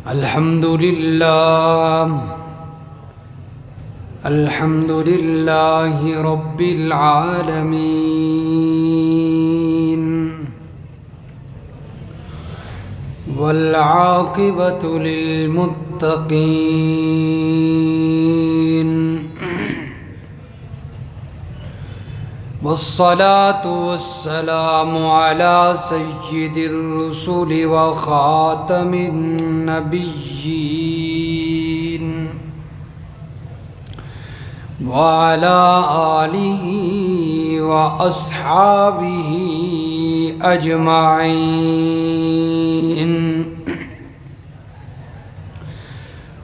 الحمد لله رب العالمين والعاقبة للمتقين والصلاة والسلام على سيد الرسل وخاتم النبيين وعلى آله وأصحابه أجمعين،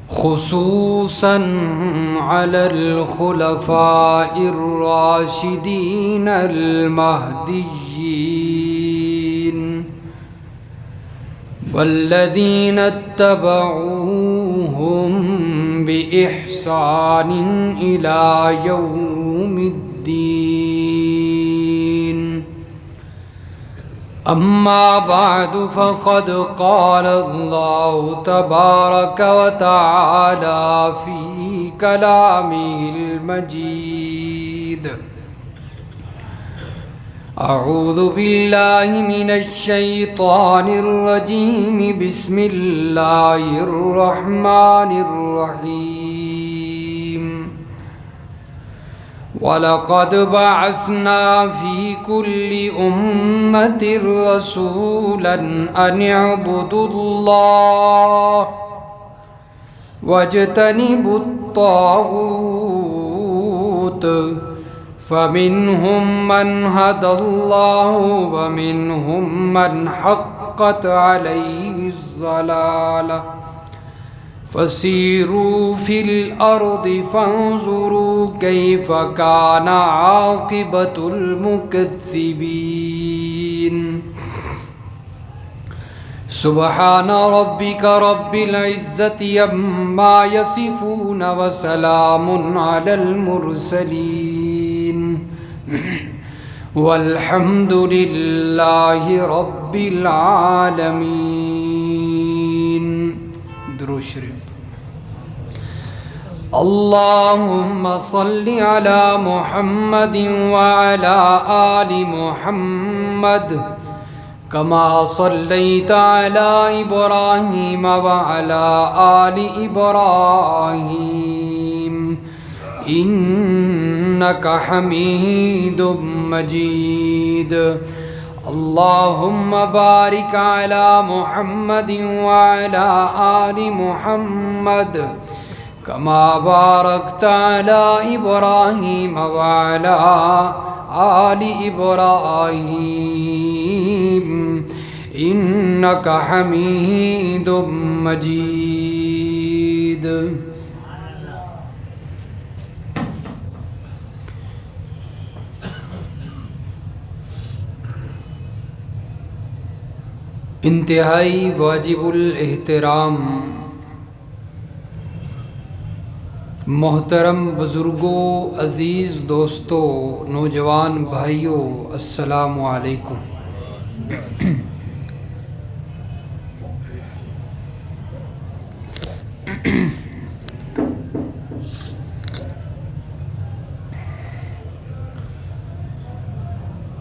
خصوصاً على الخلفاء الراشدين المهديين والذين اتبعوهم بإحسان إلى يوم الدين. أما بعد، فقد قال الله تبارك وتعالى في كلامه المجيد: أعوذ بالله من الشيطان الرجيم، بسم الله الرحمن الرحيم. وَلَقَدْ بَعَثْنَا فِي كُلِّ أُمَّةٍ رَسُولًا أَنِ اعْبُدُوا اللَّهَ وَاجْتَنِبُوا الطَّاغُوتَ، فَمِنْهُمْ مَنْ هَدَى اللَّهُ وَمِنْهُمْ مَنْ حَقَّتْ عَلَيْهِ الضَّلَالَةُ، فسيروا في الأرض فانظروا كيف كان عاقبة المكذبين. سبحان ربك رب العزة عما يصفون وسلام على المرسلين والحمد لله رب العالمين. درود شریف. اللهم صل على محمد وعلى آل محمد كما صليت على إبراهيم وعلى آل إبراهيم إنك حميد مجيد. اللهم بارك على محمد وعلى آل محمد كما باركت على إبراهيم وعلى آل إبراهيم إنك حميد مجيد. انتہائی واجب الاحترام محترم بزرگوں، عزیز دوستوں، نوجوان بھائیوں، السلام علیکم.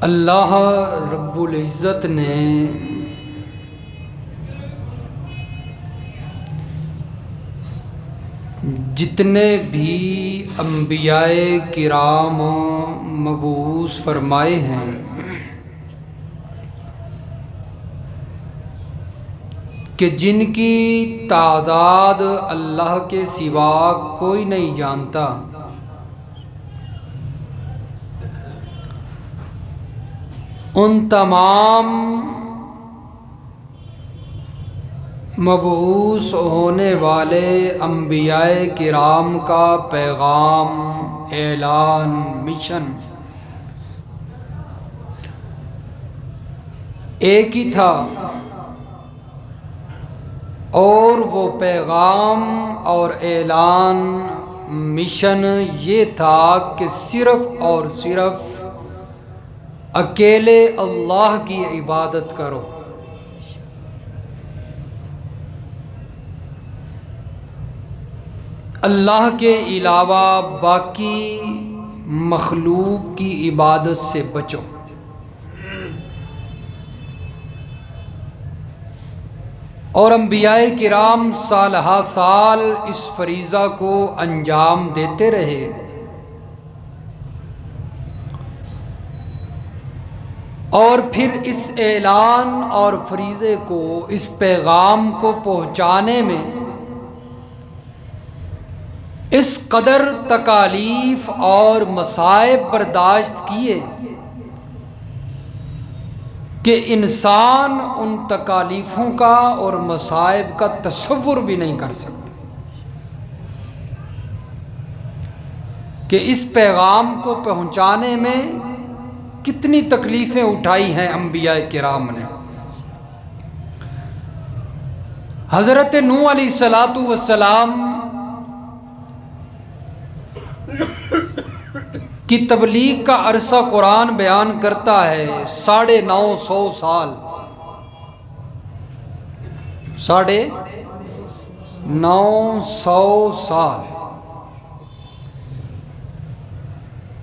اللہ رب العزت نے جتنے بھی انبیاء کرام مبعوث فرمائے ہیں کہ جن کی تعداد اللہ کے سوا کوئی نہیں جانتا، ان تمام مبعوث ہونے والے انبیاء کرام کا پیغام، اعلان، مشن ایک ہی تھا، اور وہ پیغام اور اعلان، مشن یہ تھا کہ صرف اور صرف اکیلے اللہ کی عبادت کرو. اللہ کے علاوہ باقی مخلوق کی عبادت سے بچو۔ اور انبیاء کرام سال ہا سال اس فریضہ کو انجام دیتے رہے۔ اور پھر اس اعلان اور فریضے کو، اس پیغام کو پہنچانے میں اس قدر تکالیف اور مصائب برداشت کیے کہ انسان ان تکالیفوں کا اور مصائب کا تصور بھی نہیں کر سکتا کہ اس پیغام کو پہنچانے میں کتنی تکلیفیں اٹھائی ہیں انبیاء کرام نے۔ حضرت نوح علیہ السلام کی تبلیغ کا عرصہ قرآن بیان کرتا ہے 950 سال۔ 950 سال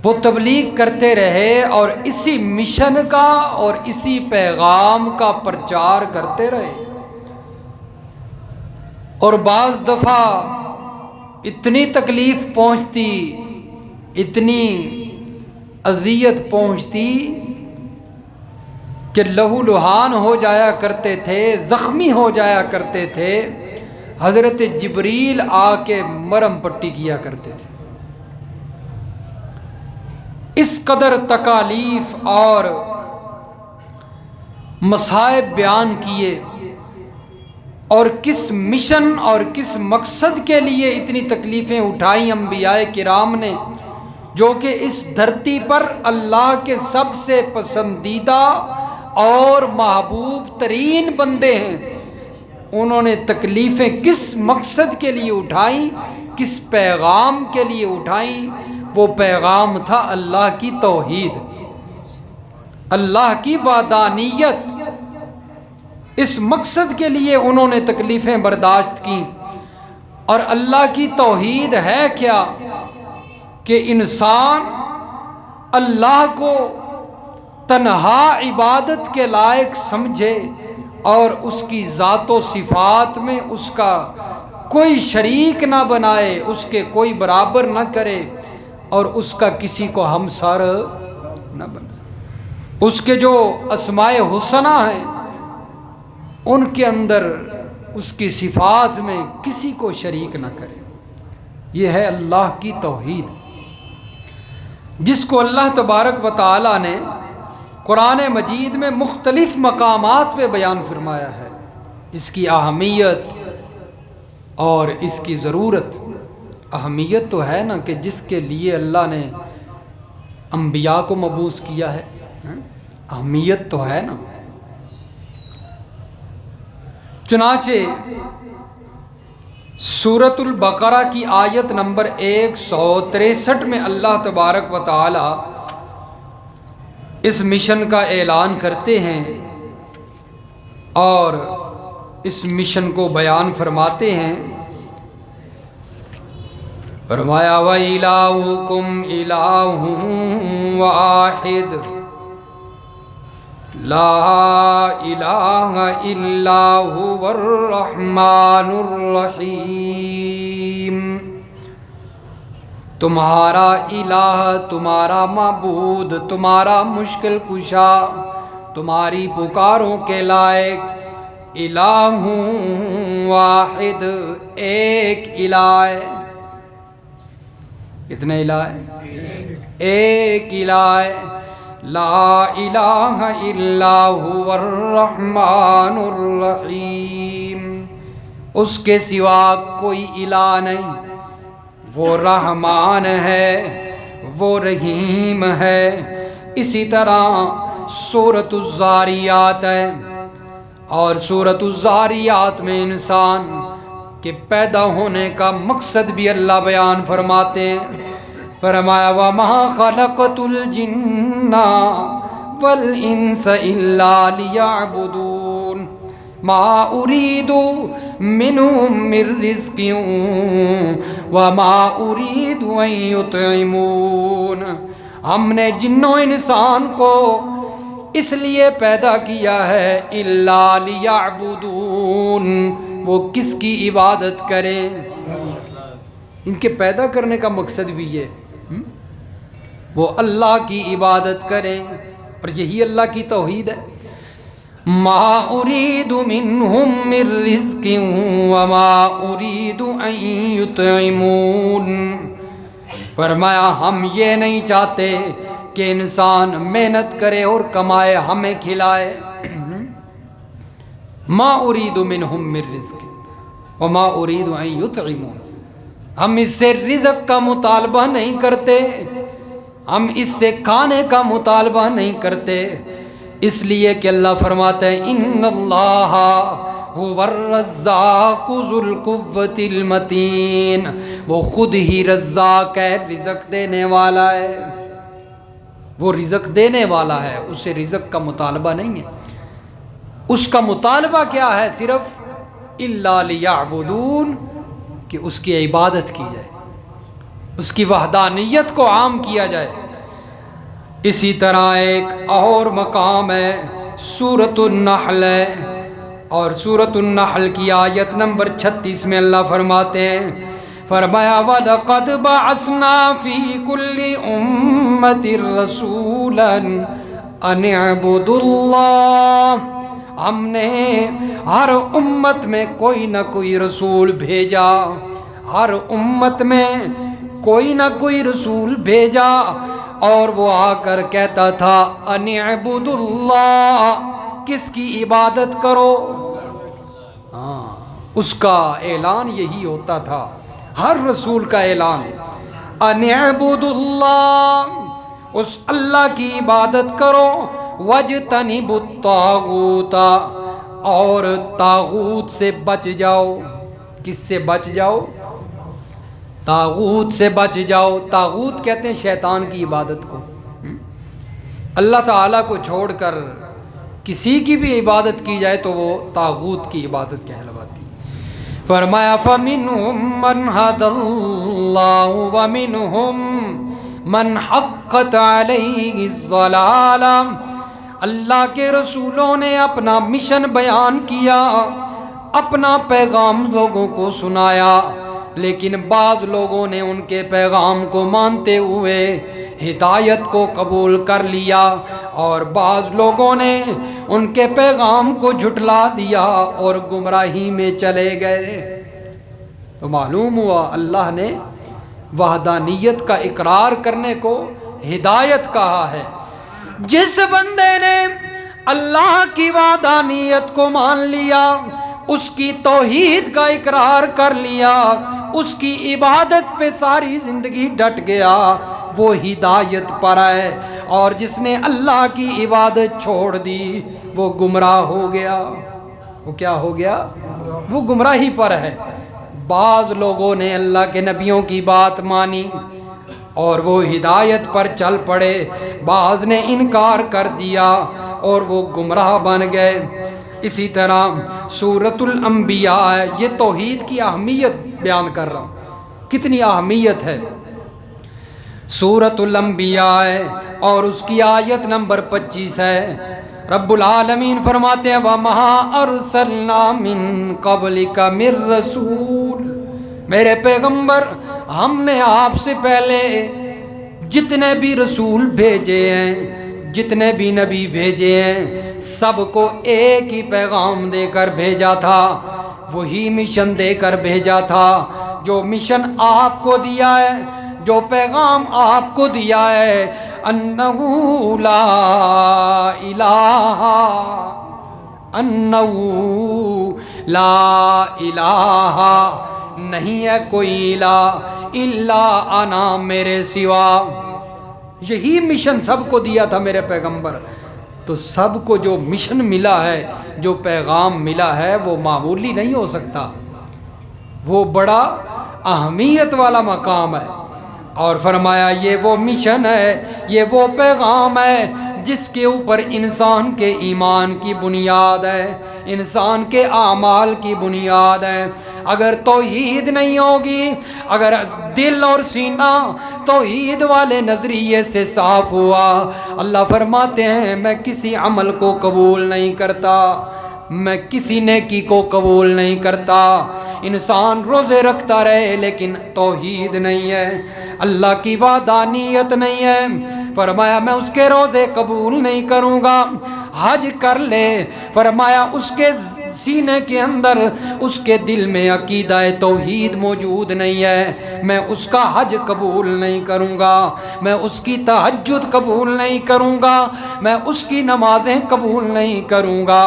وہ تبلیغ کرتے رہے اور اسی مشن کا اور اسی پیغام کا پرچار کرتے رہے۔ اور بعض دفعہ اتنی تکلیف پہنچتی، اتنی اذیت پہنچتی کہ لہو لہان ہو جایا کرتے تھے، زخمی ہو جایا کرتے تھے۔ حضرت جبریل آ کے مرہم پٹی کیا کرتے تھے۔ اس قدر تکالیف اور مصائب بیان کیے، اور کس مشن اور کس مقصد کے لیے اتنی تکلیفیں اٹھائیں انبیاء کرام نے، جو کہ اس دھرتی پر اللہ کے سب سے پسندیدہ اور محبوب ترین بندے ہیں۔ انہوں نے تکلیفیں کس مقصد کے لیے اٹھائیں، کس پیغام کے لیے اٹھائیں؟ وہ پیغام تھا اللہ کی توحید، اللہ کی وحدانیت۔ اس مقصد کے لیے انہوں نے تکلیفیں برداشت کیں۔ اور اللہ کی توحید ہے کیا؟ کہ انسان اللہ کو تنہا عبادت کے لائق سمجھے اور اس کی ذات و صفات میں اس کا کوئی شریک نہ بنائے، اس کے کوئی برابر نہ کرے، اور اس کا کسی کو ہمسر نہ بنائے۔ اس کے جو اسماء حسنہ ہیں ان کے اندر اس کی صفات میں کسی کو شریک نہ کرے۔ یہ ہے اللہ کی توحید، جس کو اللہ تبارک و تعالی نے قرآن مجید میں مختلف مقامات پہ بیان فرمایا ہے۔ اس کی اہمیت اور اس کی ضرورت۔ اہمیت تو ہے نا کہ جس کے لیے اللہ نے انبیاء کو مبعوث کیا ہے، اہمیت تو ہے نا۔ چنانچہ سورۃ البقرہ کی آیت نمبر 163 میں اللہ تبارک و تعالی اس مشن کا اعلان کرتے ہیں اور اس مشن کو بیان فرماتے ہیں۔ فرمایا وَإِلَٰهُكُمْ إِلَٰهٌ وَاحِدٌ لا الہ الا هو الرحمن الرحیم۔ تمہارا الہ، تمہارا معبود، تمہارا مشکل کشا، تمہاری پکاروں کے لائق الہ واحد، ایک الہ ہے۔ کتنے الہ ہے؟ ایک الہ ہے۔ لا الہ الا هو الرحمن الرحیم، اس کے سوا کوئی الہ نہیں۔ وہ رحمان ہے، وہ رحیم ہے۔ اسی طرح سورۃ الذاریات ہے، اور سورۃ الذاریات میں انسان کے پیدا ہونے کا مقصد بھی اللہ بیان فرماتے ہیں۔ فرمایا وَمَا خَلَقْتُ الْجِنَّ وَالْإِنسَ إِلَّا لِيَعْبُدُونَ۔ ما اريد منهم من رزق وما اريد ان يطعمون. ہم نے جنوں انسان کو اس لیے پیدا کیا ہے الا لیعبدون، وہ کس کی عبادت کرے. ان کے پیدا کرنے کا مقصد بھی یہ، وہ اللہ کی عبادت کریں، اور یہی اللہ کی توحید ہے. ما اريد منهم من رزق وما اريد ان يطعمون. فرمایا ہم یہ نہیں چاہتے کہ انسان محنت کرے اور کمائے ہمیں کھلائے. ما اريد منهم من رزق وما اريد ان يطعمون. ہم اس سے رزق کا مطالبہ نہیں کرتے، ہم اس سے کھانے کا مطالبہ نہیں کرتے، اس لیے کہ اللہ فرماتا ہے ان اللہ هو الرزاق ذو القوۃ المتین. وہ خود ہی رزاق ہے، رزق دینے والا ہے. وہ رزق دینے والا ہے، اسے رزق کا مطالبہ نہیں ہے. اس کا مطالبہ کیا ہے؟ صرف الا لیعبدون، کہ اس کی عبادت کی جائے، اس کی وحدانیت کو عام کیا جائے. اسی طرح ایک اور مقام ہے سورۃ النحل ہے، اور سورۃ النحل کی آیت نمبر 36 میں اللہ فرماتے ہیں، فرمایا وَلَقَدْ بَعَثْنَا فِي كُلِّ أُمَّةٍ رَسُولًا أَنِ اعْبُدُوا اللَّهَ. ہم نے ہر امت میں کوئی نہ کوئی رسول بھیجا، ہر امت میں کوئی نہ کوئی رسول بھیجا، اور وہ آ کر کہتا تھا ان اعبدوا اللہ، کس کی عبادت کرو. ہاں، اس کا اعلان یہی ہوتا تھا، ہر رسول کا اعلان ان اعبدوا اللہ، اس اللہ کی عبادت کرو. واجتنبوا الطاغوت، اور طاغوت سے بچ جاؤ. کس سے بچ جاؤ؟ طاغوت سے بچ جاؤ. طاغوت کہتے ہیں شیطان کی عبادت کو. اللہ تعالیٰ کو چھوڑ کر کسی کی بھی عبادت کی جائے تو وہ طاغوت کی عبادت کہلواتی. فرمایا فَمِنْهُمْ مَنْ هَدَى اللَّهُ وَمِنْهُمْ مَنْ حَقَّتْ عَلَيْهِ الضَّلَالَةُ. اللہ کے رسولوں نے اپنا مشن بیان کیا، اپنا پیغام لوگوں کو سنایا، لیکن بعض لوگوں نے ان کے پیغام کو مانتے ہوئے ہدایت کو قبول کر لیا، اور بعض لوگوں نے ان کے پیغام کو جھٹلا دیا اور گمراہی میں چلے گئے. تو معلوم ہوا اللہ نے وحدانیت کا اقرار کرنے کو ہدایت کہا ہے. جس بندے نے اللہ کی وحدانیت کو مان لیا، اس کی توحید کا اقرار کر لیا، اس کی عبادت پہ ساری زندگی ڈٹ گیا، وہ ہدایت پر ہے. اور جس نے اللہ کی عبادت چھوڑ دی وہ گمراہ ہو گیا. وہ کیا ہو گیا؟ وہ گمراہی پر ہے. بعض لوگوں نے اللہ کے نبیوں کی بات مانی اور وہ ہدایت پر چل پڑے، بعض نے انکار کر دیا اور وہ گمراہ بن گئے. اسی طرح سورۃ الانبیاء ہے، یہ توحید کی اہمیت بیان کر رہا ہوں، کتنی اہمیت ہے. سورۃ الانبیاء ہے اور اس کی آیت نمبر 25 ہے. رب العالمین فرماتے ہیں وَمَا أَرْسَلْنَا مِن قَبْلِكَ مِن رَّسُولٍ. میرے پیغمبر، ہم نے آپ سے پہلے جتنے بھی رسول بھیجے ہیں، جتنے بھی نبی بھیجے ہیں، سب کو ایک ہی پیغام دے کر بھیجا تھا، وہی مشن دے کر بھیجا تھا. جو مشن آپ کو دیا ہے، جو پیغام آپ کو دیا ہے، انہو لا الہ، انہو لا الہ، نہیں ہے کوئی الہ الا انا، میرے سوا. یہی مشن سب کو دیا تھا میرے پیغمبر. تو سب کو جو مشن ملا ہے، جو پیغام ملا ہے، وہ معمولی نہیں ہو سکتا، وہ بڑا اہمیت والا مقام ہے. اور فرمایا یہ وہ مشن ہے، یہ وہ پیغام ہے جس کے اوپر انسان کے ایمان کی بنیاد ہے، انسان کے اعمال کی بنیاد ہے۔ اگر توحید نہیں ہوگی، اگر دل اور سینہ توحید والے نظریے سے صاف ہوا، اللہ فرماتے ہیں میں کسی عمل کو قبول نہیں کرتا، میں کسی نیکی کو قبول نہیں کرتا۔ انسان روزے رکھتا رہے لیکن توحید نہیں ہے، اللہ کی وحدانیت نہیں ہے، فرمایا میں اس کے روزے قبول نہیں کروں گا۔ حج کر لے، فرمایا اس کے سینے کے اندر، اس کے دل میں عقیدہ توحید موجود نہیں ہے، میں اس کا حج قبول نہیں کروں گا، میں اس کی تہجد قبول نہیں کروں گا، میں اس کی نمازیں قبول نہیں کروں گا۔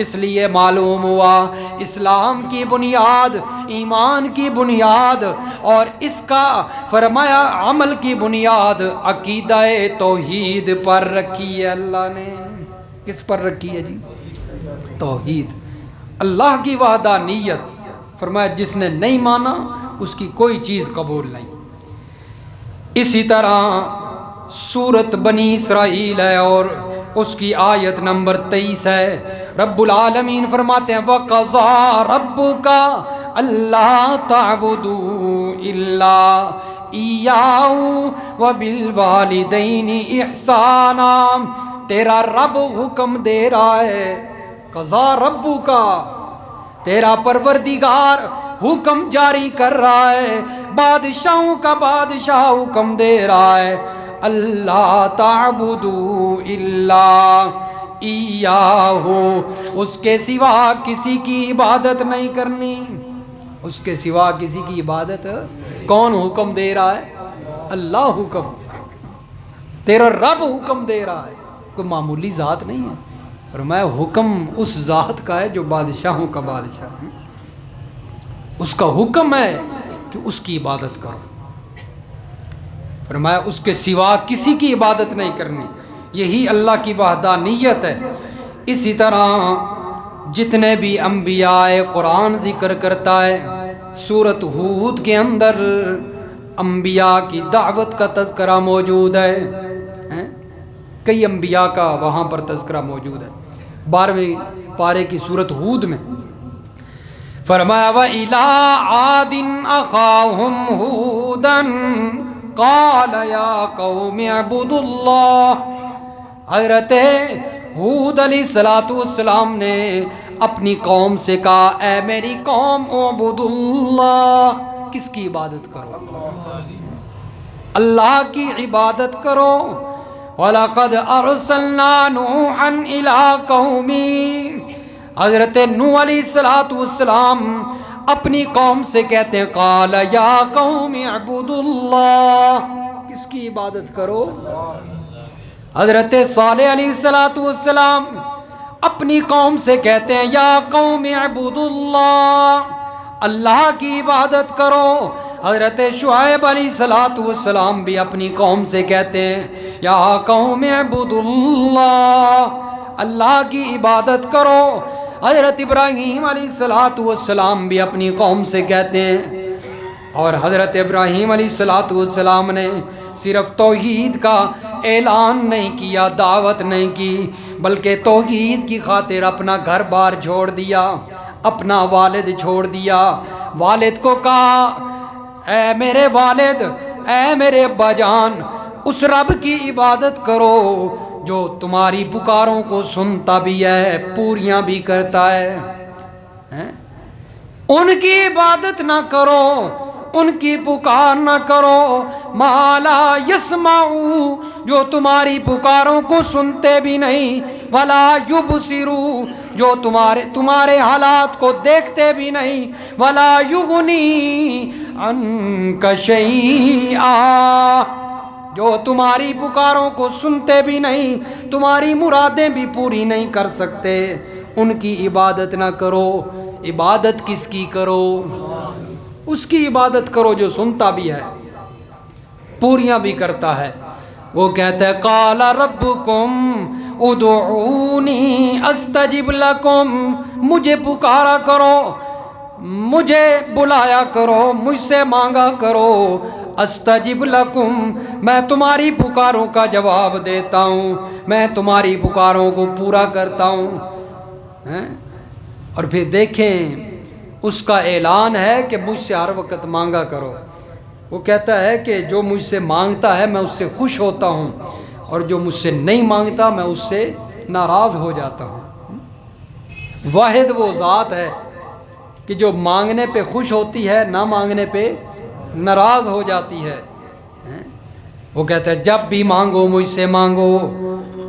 اس لیے معلوم ہوا اسلام کی بنیاد، ایمان کی بنیاد اور اس کا فرمایا عمل کی بنیاد عقیدہ توحید پر رکھی ہے۔ اللہ نے کس پر رکھی ہے جی؟ توحید، اللہ کی وحدانیت۔ فرمایا جس نے نہیں مانا اس کی کوئی چیز قبول نہیں۔ اسی طرح سورت بنی اسرائیل ہے اور اس کی آیت نمبر 23 ہے، رب العالمین فرماتے ہیں وَقَضَىٰ رَبُّكَ أَلَّا تَعْبُدُوا إِلَّا إِيَّاهُ وَبِالْوَالِدَيْنِ إِحْسَانًا۔ تیرا رب حکم دے رہا ہے، قضا ربو کا، تیرا پروردگار حکم جاری کر رہا ہے، بادشاہوں کا بادشاہ حکم دے رہا ہے، اللہ تعبدوا الا ایاہ، اس کے سوا کسی کی عبادت نہیں کرنی، اس کے سوا کسی کی عبادت۔ کون حکم دے رہا ہے؟ اللہ حکم، تیرا رب حکم دے رہا ہے، کوئی معمولی ذات نہیں ہے۔ فرمایا حکم اس ذات کا ہے جو بادشاہوں کا بادشاہ ہے، اس کا حکم ہے کہ اس کی عبادت کرو۔ فرمایا اس کے سوا کسی کی عبادت نہیں کرنی، یہی اللہ کی وحدانیت ہے۔ اسی طرح جتنے بھی انبیاء قرآن ذکر کرتا ہے، سورت ہود کے اندر انبیاء کی دعوت کا تذکرہ موجود ہے، کئی انبیاء کا وہاں پر تذکرہ موجود ہے۔ 12ویں پارے کی سورت ہود میں فرمایا وَإِلَىٰ عَادٍ أَخَاهُمْ هُودًا قَالَ يَا قَوْمِ اعْبُدُوا اللَّهَ۔ حضرت ہود علیہ السلام نے اپنی قوم سے کہا اے میری قوم اعبدوا اللہ، کس کی عبادت کرو؟ اللہ کی عبادت کرو۔ وَلَقَدْ أَرْسَلْنَا نُوحًا إِلَىٰ قَوْمِهِ، حضرت نوح علیہ السلام اپنی قوم سے کہتے ہیں قال یا قوم اعبدوا اللہ، کس کی عبادت کرو؟ حضرت صالح علیہ السلام اپنی قوم سے کہتے ہیں یا قوم اعبدوا اللہ، اللہ کی عبادت کرو۔ حضرت شعیب علیہ السلام بھی اپنی قوم سے کہتے ہیں یا قوم اعبدوا اللہ، اللہ کی عبادت کرو۔ حضرت ابراہیم علیہ السلام بھی اپنی قوم سے کہتے ہیں، اور حضرت ابراہیم علیہ السلام نے صرف توحید کا اعلان نہیں کیا، دعوت نہیں کی، بلکہ توحید کی خاطر اپنا گھر بار چھوڑ دیا، اپنا والد چھوڑ دیا۔ والد کو کہا اے میرے والد، اے میرے ابا جان، اس رب کی عبادت کرو جو تمہاری پکاروں کو سنتا بھی ہے، پوریاں بھی کرتا ہے۔ ان کی عبادت نہ کرو، ان کی پکار نہ کرو، ما لا یسمعو، جو تمہاری پکاروں کو سنتے بھی نہیں، ولا یبصرو، جو تمہارے حالات کو دیکھتے بھی نہیں، ولا یغنی عنک شیئا، جو تمہاری پکاروں کو سنتے بھی نہیں، تمہاری مرادیں بھی پوری نہیں کر سکتے، ان کی عبادت نہ کرو۔ عبادت کس کی کرو؟ اس کی عبادت کرو جو سنتا بھی ہے، پوریاں بھی کرتا ہے۔ وہ کہتا ہے قال ربکم ادعونی استجب لکم، مجھے پکارا کرو، مجھے بلایا کرو، مجھ سے مانگا کرو، استجب لکم، میں تمہاری پکاروں کا جواب دیتا ہوں، میں تمہاری پکاروں کو پورا کرتا ہوں۔ اور پھر دیکھیں اس کا اعلان ہے کہ مجھ سے ہر وقت مانگا کرو۔ وہ کہتا ہے کہ جو مجھ سے مانگتا ہے میں اس سے خوش ہوتا ہوں، اور جو مجھ سے نہیں مانگتا میں اس سے ناراض ہو جاتا ہوں۔ واحد وہ ذات ہے کہ جو مانگنے پہ خوش ہوتی ہے، نہ مانگنے پہ ناراض ہو جاتی ہے۔ وہ کہتا ہے جب بھی مانگو مجھ سے مانگو،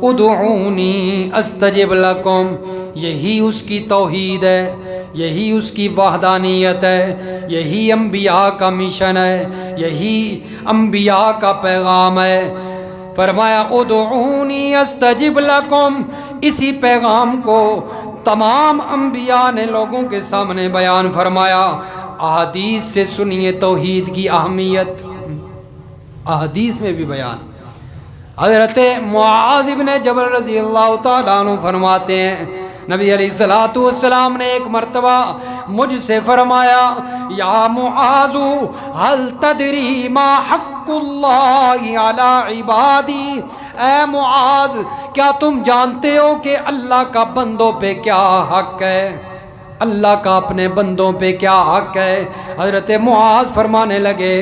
ادعونی استجب لکم، یہی اس کی توحید ہے، یہی اس کی وحدانیت ہے، یہی انبیاء کا مشن ہے، یہی انبیاء کا پیغام ہے۔ فرمایا ادعونی استجب لکم، اسی پیغام کو تمام انبیاء نے لوگوں کے سامنے بیان فرمایا۔ احادیث سے سنیے توحید کی اہمیت، احادیث میں بھی بیان۔ حضرت معاذ بن جبل رضی اللہ تعالیٰ عنہ فرماتے ہیں نبی علیہ الصلوۃ والسلام نے ایک مرتبہ مجھ سے فرمایا، یا معاذ هل تدری ما حق اللہ علی عبادی، اے معاذ کیا تم جانتے ہو کہ اللہ کا بندوں پہ کیا حق ہے، اللہ کا اپنے بندوں پہ کیا حق ہے؟ حضرت معاذ فرمانے لگے،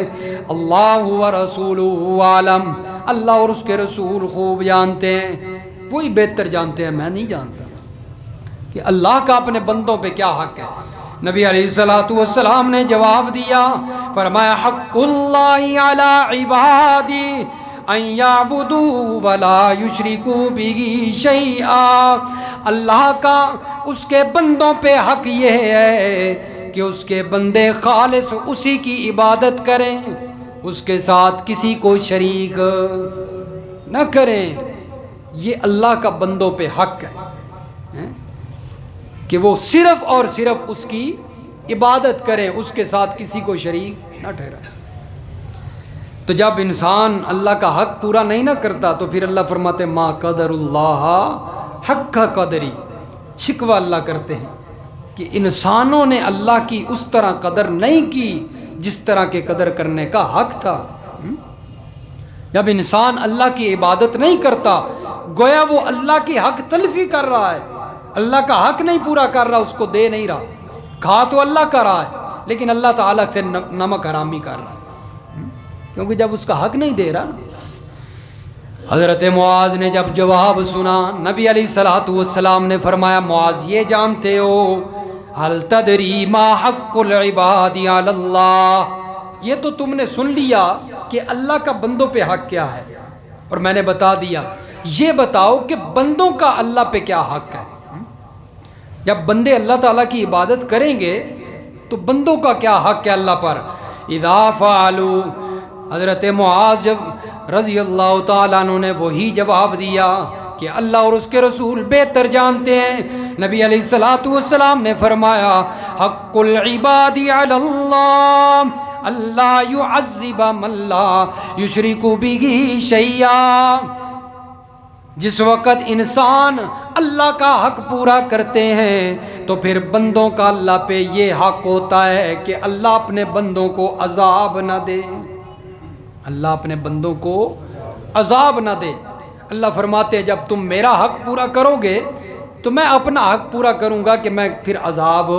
اللہ و رسولہ عالم، اللہ اور اس کے رسول خوب جانتے ہیں، وہی بہتر جانتے ہیں، میں نہیں جانتا کہ اللہ کا اپنے بندوں پہ کیا حق ہے۔ نبی علیہ الصلوۃ والسلام نے جواب دیا، فرمایا حق اللہ علی عبادی ان یعبدوا ولا یشرکوا بہ شیئا، اللہ کا اس کے بندوں پہ حق یہ ہے کہ اس کے بندے خالص اسی کی عبادت کریں، اس کے ساتھ کسی کو شریک نہ کریں۔ یہ اللہ کا بندوں پہ حق ہے کہ وہ صرف اور صرف اس کی عبادت کریں، اس کے ساتھ کسی کو شریک نہ ٹھہرائیں۔ تو جب انسان اللہ کا حق پورا نہیں نہ کرتا تو پھر اللہ فرماتے ما قدر اللہ حق کا قدری، شکوہ اللہ کرتے ہیں کہ انسانوں نے اللہ کی اس طرح قدر نہیں کی جس طرح کے قدر کرنے کا حق تھا۔ جب انسان اللہ کی عبادت نہیں کرتا گویا وہ اللہ کی حق تلفی کر رہا ہے، اللہ کا حق نہیں پورا کر رہا، اس کو دے نہیں رہا۔ کھا تو اللہ کر رہا ہے لیکن اللہ تعالیٰ سے نمک حرامی کر رہا ہے، کیونکہ جب اس کا حق نہیں دے رہا۔ حضرت معاذ نے جب جواب سنا، نبی علیہ الصلوۃ والسلام نے فرمایا معاذ یہ جانتے ہو هل تدری ما حق العباد علی اللہ، یہ تو تم نے سن لیا کہ اللہ کا بندوں پہ حق کیا ہے، اور میں نے بتا دیا، یہ بتاؤ کہ بندوں کا اللہ پہ کیا حق ہے۔ جب بندے اللہ تعالیٰ کی عبادت کریں گے تو بندوں کا کیا حق ہے اللہ پر۔ اذا فعلوا، حضرت معاذ جب رضی اللہ تعالیٰ عنہ نے وہی جواب دیا کہ اللہ اور اس کے رسول بہتر جانتے ہیں۔ نبی علیہ الصلوۃ والسلام نے فرمایا حق العباد علی اللہ اللہ یعذب من لا یشرک بہ شیئا، جس وقت انسان اللہ کا حق پورا کرتے ہیں تو پھر بندوں کا اللہ پہ یہ حق ہوتا ہے کہ اللہ اپنے بندوں کو عذاب نہ دے، اللہ اپنے بندوں کو عذاب نہ دے۔ اللہ فرماتے ہیں جب تم میرا حق پورا کرو گے تو میں اپنا حق پورا کروں گا کہ میں پھر عذاب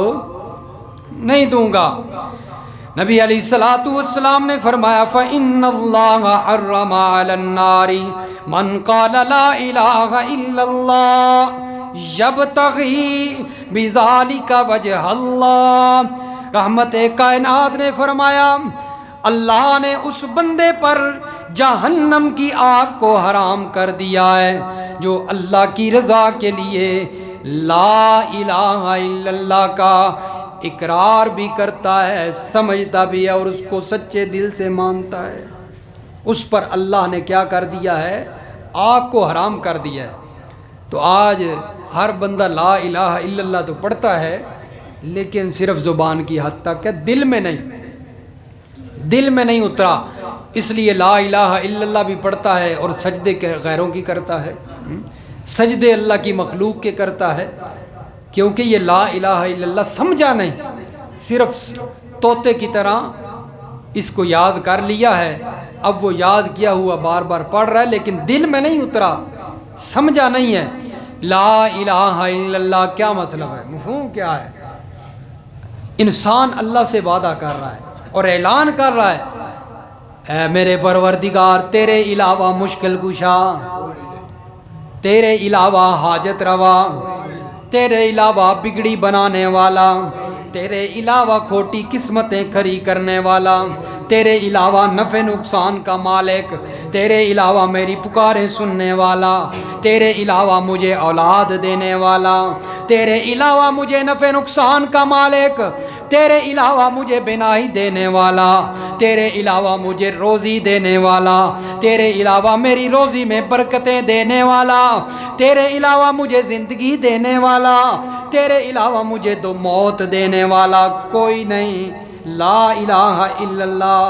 نہیں دوں گا۔ نبی علیہ الصلوۃ والسلام نے فرمایا فإن اللہ حرم علی النار من قال لا الہ الا اللہ یبتغی بذالک وجہ اللہ، رحمت کائنات نے فرمایا اللہ نے اس بندے پر جہنم کی آگ کو حرام کر دیا ہے جو اللہ کی رضا کے لیے لا الہ الا اللہ کا اقرار بھی کرتا ہے، سمجھتا بھی ہے اور اس کو سچے دل سے مانتا ہے۔ اس پر اللہ نے کیا کر دیا ہے؟ آگ کو حرام کر دیا ہے۔ تو آج ہر بندہ لا الہ الا اللہ تو پڑھتا ہے لیکن صرف زبان کی حد تک ہے، دل میں نہیں اترا، اس لیے لا الہ الا اللہ بھی پڑھتا ہے اور سجدے کے غیروں کی کرتا ہے، سجدے اللہ کی مخلوق کے کرتا ہے، کیونکہ یہ لا الہ الا اللہ سمجھا نہیں، صرف طوطے کی طرح اس کو یاد کر لیا ہے، اب وہ یاد کیا ہوا بار بار پڑھ رہا ہے لیکن دل میں نہیں اترا، سمجھا نہیں ہے لا الہ الا اللہ کیا مطلب ہے، مفہوم کیا ہے۔ انسان اللہ سے وعدہ کر رہا ہے اور اعلان کر رہا ہے، اے میرے پروردگار تیرے علاوہ مشکل کشا، تیرے علاوہ حاجت روا، تیرے علاوہ بگڑی بنانے والا، تیرے علاوہ کھوٹی قسمتیں کھری کرنے والا، تیرے علاوہ نفع نقصان کا مالک، تیرے علاوہ میری پکاریں سننے والا، تیرے علاوہ مجھے اولاد دینے والا، تیرے علاوہ مجھے نفع نقصان کا مالک، تیرے علاوہ مجھے بینائی دینے والا، تیرے علاوہ مجھے روزی دینے والا، تیرے علاوہ میری روزی میں برکتیں دینے والا، تیرے علاوہ مجھے زندگی دینے والا، تیرے علاوہ مجھے تو موت دینے والا کوئی نہیں۔ لا الہ الا اللہ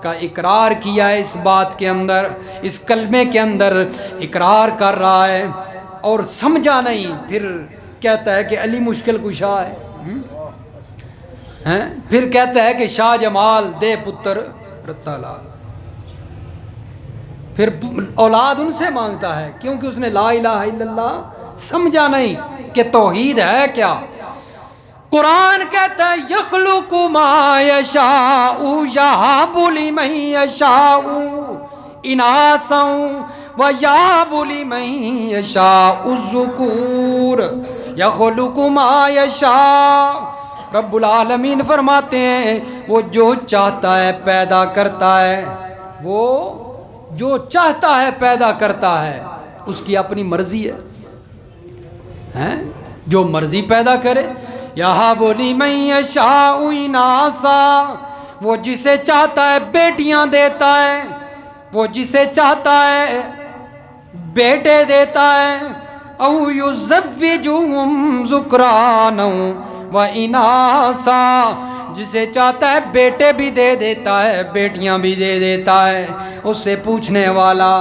کا اقرار کیا ہے، اس بات کے اندر، اس کلمے کے اندر اقرار کر رہا ہے اور سمجھا نہیں، پھر کہتا ہے کہ علی مشکل کشا ہے، پھر کہتا ہے کہ شاہ جمال دے پتر رتا لال، پھر اولاد ان سے مانگتا ہے کیونکہ اس نے لا الہ الا اللہ سمجھا نہیں کہ توحید ہے کیا۔ قرآن کہتا ہے یخلق ما یشاء یہب لمن یشاء اناثا ویہب لمن یشاء الذکور یخلق ما یشاء۔ رب العالمین فرماتے ہیں وہ جو چاہتا ہے پیدا کرتا ہے، وہ جو چاہتا ہے پیدا کرتا ہے، اس کی اپنی مرضی ہے، جو مرضی پیدا کرے۔ یہب لمن یشاء اناثا، وہ جسے چاہتا ہے بیٹیاں دیتا ہے، وہ جسے چاہتا ہے بیٹے دیتا ہے، او یزوجہم ذکرانا و اناثا، جسے چاہتا ہے بیٹے بھی دے دیتا ہے بیٹیاں بھی دے دیتا ہے، اس سے پوچھنے والا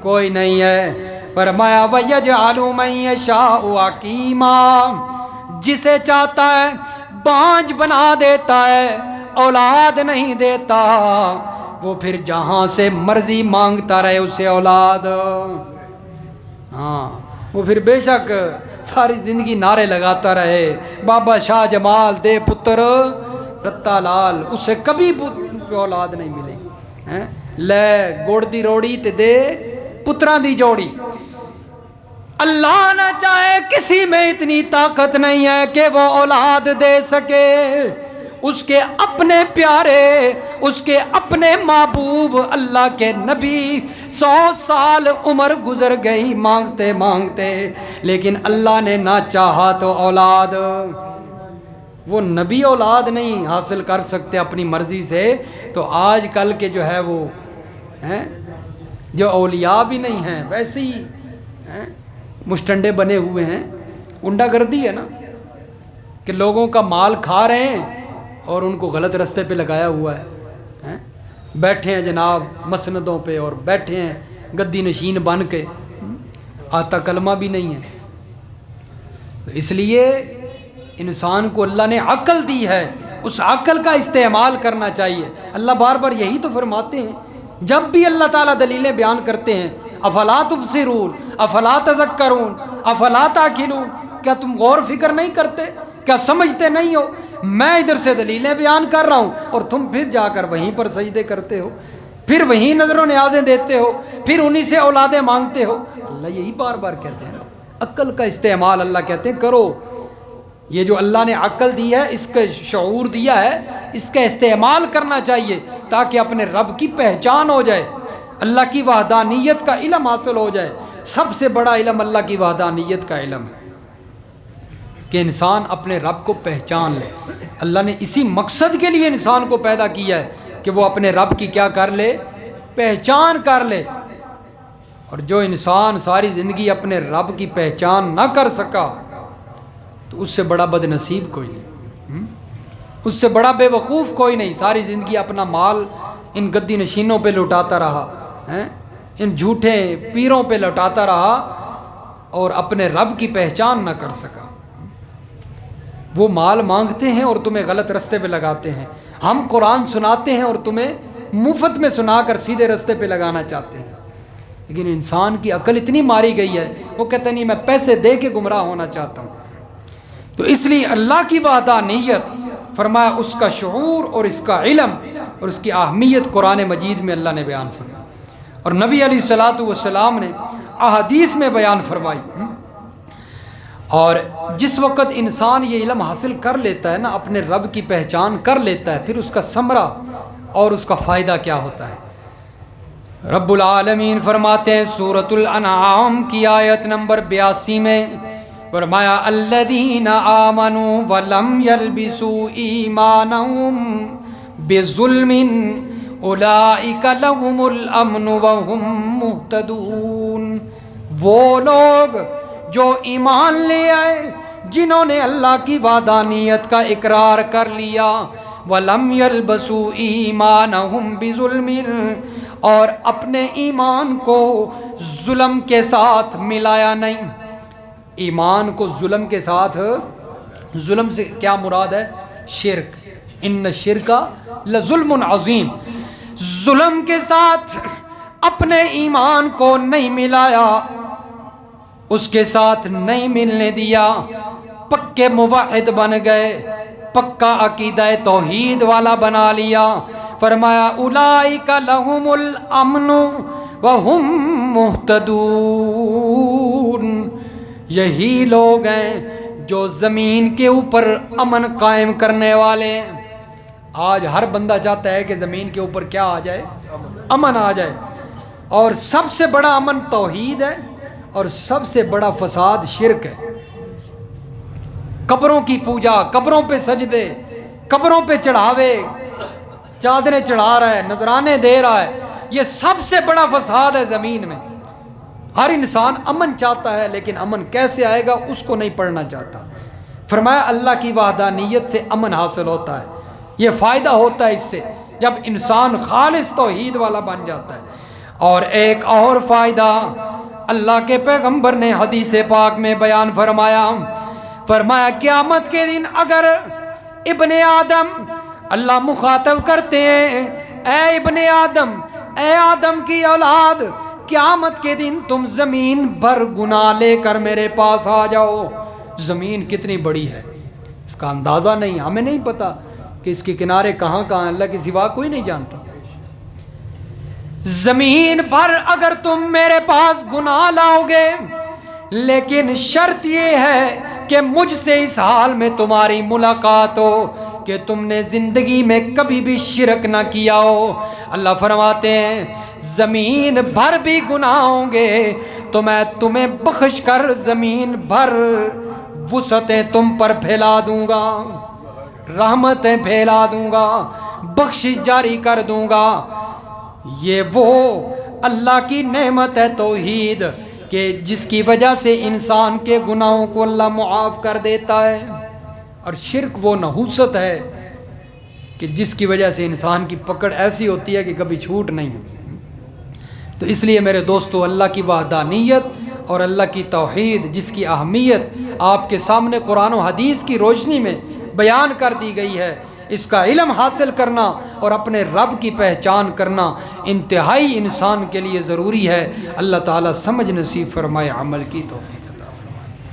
کوئی نہیں ہے۔ فرمایا وَيَجْعَلُ مَن يَشَاءُ عَقِيمًا، جسے چاہتا ہے بانجھ بنا دیتا ہے، اولاد نہیں دیتا، وہ پھر جہاں سے مرضی مانگتا رہے اسے اولاد، ہاں وہ پھر بے شک ساری زندگی نعرے لگاتا رہے بابا شاہ جمال دے پتر رتا لال، اسے کبھی اولاد نہیں ملے، لے گڑ دی روڑی تے دے پتراں دی جوڑی۔ اللہ نہ چاہے کسی میں اتنی طاقت نہیں ہے کہ وہ اولاد دے سکے، اس کے اپنے پیارے، اس کے اپنے محبوب اللہ کے نبی 100 سال عمر گزر گئی مانگتے مانگتے، لیکن اللہ نے نہ چاہا تو اولاد، وہ نبی اولاد نہیں حاصل کر سکتے اپنی مرضی سے، تو آج کل کے جو ہے وہ ہیں جو اولیاء بھی نہیں ہیں ویسے ہی مشٹنڈے بنے ہوئے ہیں، غنڈہ گردی ہے نا کہ لوگوں کا مال کھا رہے ہیں اور ان کو غلط رستے پہ لگایا ہوا ہے، بیٹھے ہیں جناب مسندوں پہ اور بیٹھے ہیں گدی نشین بن کے، آتا کلمہ بھی نہیں ہے۔ اس لیے انسان کو اللہ نے عقل دی ہے، اس عقل کا استعمال کرنا چاہیے۔ اللہ بار بار یہی تو فرماتے ہیں جب بھی اللہ تعالیٰ دلیلیں بیان کرتے ہیں، افلا تبصرون افلا تذکرون افلا تاکلون، کیا تم غور فکر نہیں کرتے، کیا سمجھتے نہیں ہو؟ میں ادھر سے دلیلیں بیان کر رہا ہوں اور تم پھر جا کر وہیں پر سجدے کرتے ہو، پھر وہیں نظر و نیازیں دیتے ہو، پھر انہی سے اولادیں مانگتے ہو۔ اللہ یہی بار بار کہتے ہیں، عقل کا استعمال اللہ کہتے ہیں کرو، یہ جو اللہ نے عقل دی ہے، اس کا شعور دیا ہے، اس کا استعمال کرنا چاہیے تاکہ اپنے رب کی پہچان ہو جائے، اللہ کی وحدانیت کا علم حاصل ہو جائے۔ سب سے بڑا علم اللہ کی وحدانیت کا علم ہے کہ انسان اپنے رب کو پہچان لے۔ اللہ نے اسی مقصد کے لیے انسان کو پیدا کیا ہے کہ وہ اپنے رب کی کیا کر لے، پہچان کر لے۔ اور جو انسان ساری زندگی اپنے رب کی پہچان نہ کر سکا تو اس سے بڑا بد نصیب کوئی نہیں، اس سے بڑا بے وقوف کوئی نہیں۔ ساری زندگی اپنا مال ان گدی نشینوں پہ لٹاتا رہا، ان جھوٹے پیروں پہ لٹاتا رہا اور اپنے رب کی پہچان نہ کر سکا۔ وہ مال مانگتے ہیں اور تمہیں غلط رستے پہ لگاتے ہیں، ہم قرآن سناتے ہیں اور تمہیں مفت میں سنا کر سیدھے رستے پہ لگانا چاہتے ہیں۔ لیکن انسان کی عقل اتنی ماری گئی ہے، وہ کہتا نہیں میں پیسے دے کے گمراہ ہونا چاہتا ہوں۔ تو اس لیے اللہ کی وحدانیت، فرمایا اس کا شعور اور اس کا علم اور اس کی اہمیت قرآن مجید میں اللہ نے بیان فرمایا، اور نبی علیہ الصلاۃ والسلام نے احادیث میں بیان فرمائی۔ اور جس وقت انسان یہ علم حاصل کر لیتا ہے نا، اپنے رب کی پہچان کر لیتا ہے، پھر اس کا ثمرہ اور اس کا فائدہ کیا ہوتا ہے۔ رب العالمین فرماتے ہیں سورۃ الانعام کی آیت نمبر 82 میں، فرمایا الذین آمنوا ولم یلبسوا ایمانہم بظلم اولئک لہم الامن وہم مہتدون۔ وہ لوگ جو ایمان لے آئے، جنہوں نے اللہ کی وحدانیت کا اقرار کر لیا، وَلَمْ يَلْبَسُوا إِيمَانَهُمْ بِظُلْمٍ، اور اپنے ایمان کو ظلم کے ساتھ ملایا نہیں۔ ایمان کو ظلم کے ساتھ، ظلم سے کیا مراد ہے؟ شرک، ان الشرک لظلم عظیم۔ ظلم کے ساتھ اپنے ایمان کو نہیں ملایا، اس کے ساتھ نہیں ملنے دیا، پکے موحد بن گئے، پکا عقیدہ توحید والا بنا لیا۔ فرمایا اولئک لہم الامن وہم مہتدون، یہی لوگ ہیں جو زمین کے اوپر امن قائم کرنے والے ہیں۔ آج ہر بندہ چاہتا ہے کہ زمین کے اوپر کیا آ جائے؟ امن آ جائے، اور سب سے بڑا امن توحید ہے، اور سب سے بڑا فساد شرک ہے۔ قبروں کی پوجا، قبروں پہ سجدے، قبروں پہ چڑھاوے، چادریں چڑھا رہا ہے، نذرانے دے رہا ہے، یہ سب سے بڑا فساد ہے زمین میں۔ ہر انسان امن چاہتا ہے، لیکن امن کیسے آئے گا اس کو نہیں پڑھنا چاہتا۔ فرمایا اللہ کی وحدانیت سے امن حاصل ہوتا ہے، یہ فائدہ ہوتا ہے اس سے جب انسان خالص توحید والا بن جاتا ہے۔ اور ایک اور فائدہ اللہ کے پیغمبر نے حدیث پاک میں بیان فرمایا، فرمایا قیامت کے دن اگر ابن آدم، اللہ مخاطب کرتے ہیں اے ابن آدم، اے آدم کی اولاد، قیامت کے دن تم زمین بھر گناہ لے کر میرے پاس آ جاؤ۔ زمین کتنی بڑی ہے اس کا اندازہ نہیں، ہمیں نہیں پتا کہ اس کے کنارے کہاں کہاں، اللہ کے سوا کوئی نہیں جانتا۔ زمین بھر اگر تم میرے پاس گناہ لاؤ گے، لیکن شرط یہ ہے کہ مجھ سے اس حال میں تمہاری ملاقات ہو کہ تم نے زندگی میں کبھی بھی شرک نہ کیا ہو۔ اللہ فرماتے ہیں زمین بھر بھی گناہ ہوں گے تو میں تمہیں بخش کر زمین بھر وسعتیں تم پر پھیلا دوں گا، رحمتیں پھیلا دوں گا، بخشش جاری کر دوں گا۔ یہ وہ اللہ کی نعمت ہے توحید، کہ جس کی وجہ سے انسان کے گناہوں کو اللہ معاف کر دیتا ہے، اور شرک وہ نحوست ہے کہ جس کی وجہ سے انسان کی پکڑ ایسی ہوتی ہے کہ کبھی چھوٹ نہیں۔ تو اس لیے میرے دوستو، اللہ کی وحدانیت اور اللہ کی توحید جس کی اہمیت آپ کے سامنے قرآن و حدیث کی روشنی میں بیان کر دی گئی ہے، اس کا علم حاصل کرنا اور اپنے رب کی پہچان کرنا انتہائی انسان کے لیے ضروری ہے۔ اللہ تعالیٰ سمجھ نصیب فرمائے، عمل کی توفیق۔